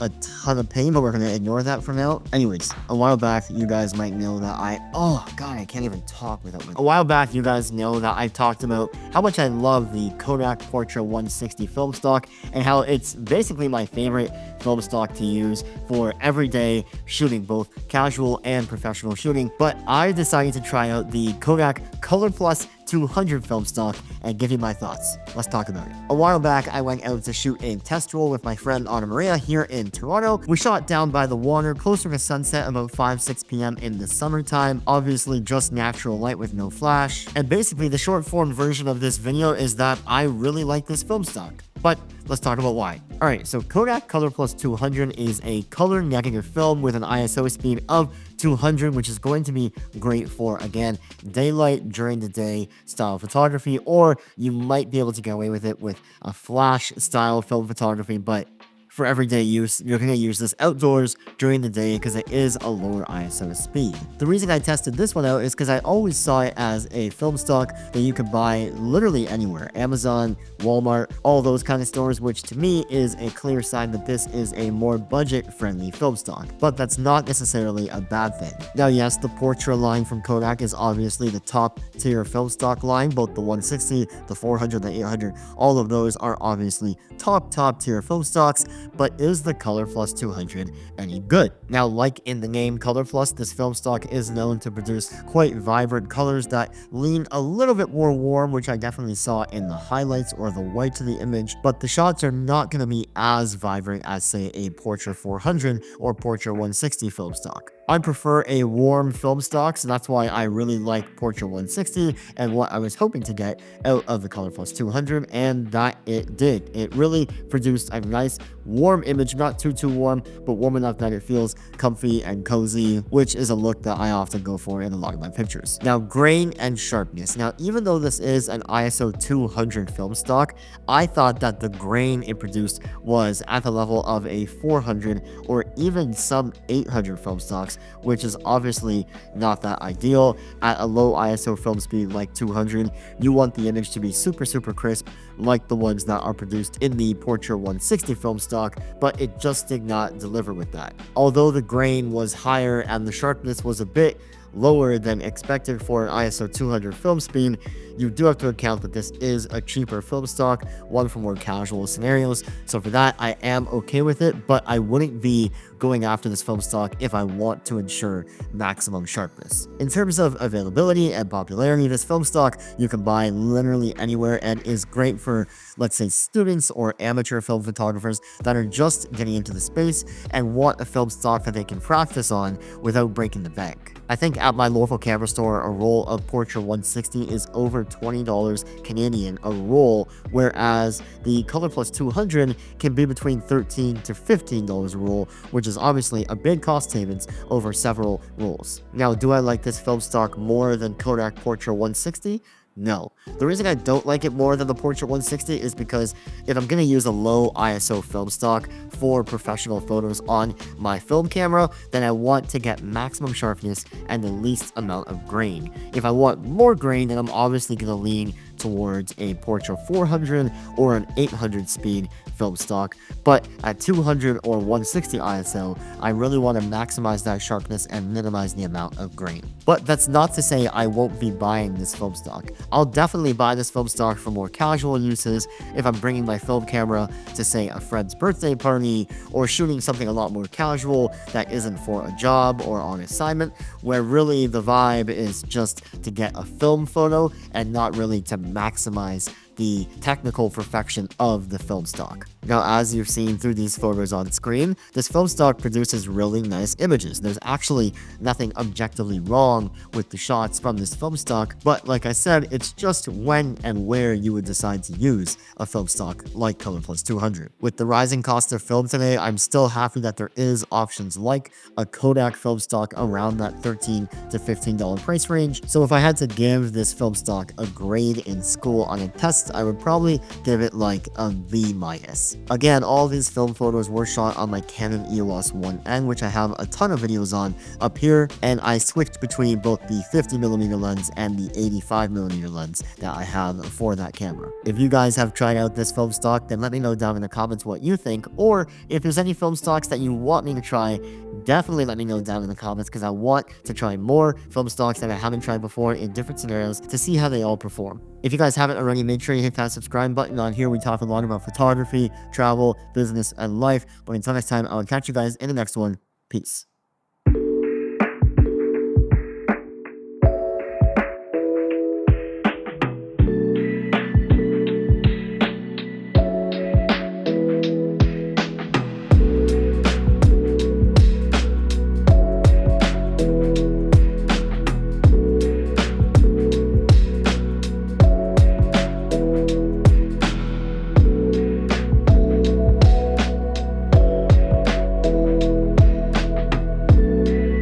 a ton of pain, but we're gonna ignore that for now. Anyways, a while back, you guys might know that oh god, I can't even talk without a while back, you guys know that I talked about how much I love the Kodak Portra 160 film stock and how it's basically my favorite film stock to use for everyday shooting, both casual and professional shooting. But I decided to try out the Kodak Colorplus 200 film stock and give you my thoughts. Let's talk about it. A while back, I went out to shoot a test roll with my friend Anna Maria here in Toronto. We shot down by the water, closer to sunset, about 5-6 p.m. in the summertime. Obviously, just natural light with no flash. And basically, the short form version of this video is that I really like this film stock. But let's talk about why. Alright, so Kodak Colorplus 200 is a color negative film with an ISO speed of 200, which is going to be great for, again, daylight during the day style photography, or you might be able to get away with it with a flash style film photography, but for everyday use, you're going to use this outdoors during the day because it is a lower ISO speed. The reason I tested this one out is because I always saw it as a film stock that you could buy literally anywhere. Amazon, Walmart, all those kind of stores, which to me is a clear sign that this is a more budget-friendly film stock. But that's not necessarily a bad thing. Now, yes, the Portra line from Kodak is obviously the top tier film stock line. Both the 160, the 400, the 800, all of those are obviously top tier film stocks. But is the Colorplus 200 any good? Now, like in the name Colorplus, this film stock is known to produce quite vibrant colors that lean a little bit more warm, which I definitely saw in the highlights or the whites of the image, but the shots are not going to be as vibrant as, say, a Portra 400 or Portra 160 film stock. I prefer a warm film stock, so that's why I really like Portra 160 and what I was hoping to get out of the Colorplus 200, and that it did. It really produced a nice warm image, not too warm, but warm enough that it feels comfy and cozy, which is a look that I often go for in a lot of my pictures. Now, grain and sharpness. Now, even though this is an ISO 200 film stock, I thought that the grain it produced was at the level of a 400 or even some 800 film stocks, which is obviously not that ideal. At a low ISO film speed like 200, you want the image to be super crisp, like the ones that are produced in the Portra 160 film stock, but it just did not deliver with that. Although the grain was higher and the sharpness was a bit lower than expected for an ISO 200 film speed, you do have to account that this is a cheaper film stock, one for more casual scenarios. So for that, I am okay with it, but I wouldn't be going after this film stock if I want to ensure maximum sharpness. In terms of availability and popularity, this film stock you can buy literally anywhere and is great for, let's say, students or amateur film photographers that are just getting into the space and want a film stock that they can practice on without breaking the bank. I think at my local camera store, a roll of Portra 160 is over $20 Canadian a roll, whereas the Colorplus 200 can be between $13 to $15 a roll, which is obviously a big cost savings over several rolls. Now, do I like this film stock more than Kodak Portra 160? No. The reason I don't like it more than the Portra 160 is because if I'm going to use a low ISO film stock for professional photos on my film camera, then I want to get maximum sharpness and the least amount of grain. If I want more grain, then I'm obviously going to lean towards a Portra 400 or an 800 speed film stock, but at 200 or 160 ISO, I really want to maximize that sharpness and minimize the amount of grain. But that's not to say I won't be buying this film stock. I'll definitely buy this film stock for more casual uses if I'm bringing my film camera to, say, a friend's birthday party or shooting something a lot more casual that isn't for a job or on assignment, where really the vibe is just to get a film photo and not really to maximize the technical perfection of the film stock. Now, as you've seen through these photos on screen, this film stock produces really nice images. There's actually nothing objectively wrong with the shots from this film stock, but like I said, it's just when and where you would decide to use a film stock like Colorplus 200. With the rising cost of film today, I'm still happy that there is options like a Kodak film stock around that $13 to $15 price range. So if I had to give this film stock a grade in school on a test best, I would probably give it like a B minus. Again, all these film photos were shot on my Canon EOS 1N, which I have a ton of videos on up here, and I switched between both the 50mm lens and the 85mm lens that I have for that camera. If you guys have tried out this film stock, then let me know down in the comments what you think, or if there's any film stocks that you want me to try, definitely let me know down in the comments, because I want to try more film stocks that I haven't tried before in different scenarios to see how they all perform. If you guys haven't already, make sure you hit that subscribe button. On here we talk a lot about photography, travel, business, and life. But until next time, I'll catch you guys in the next one. Peace.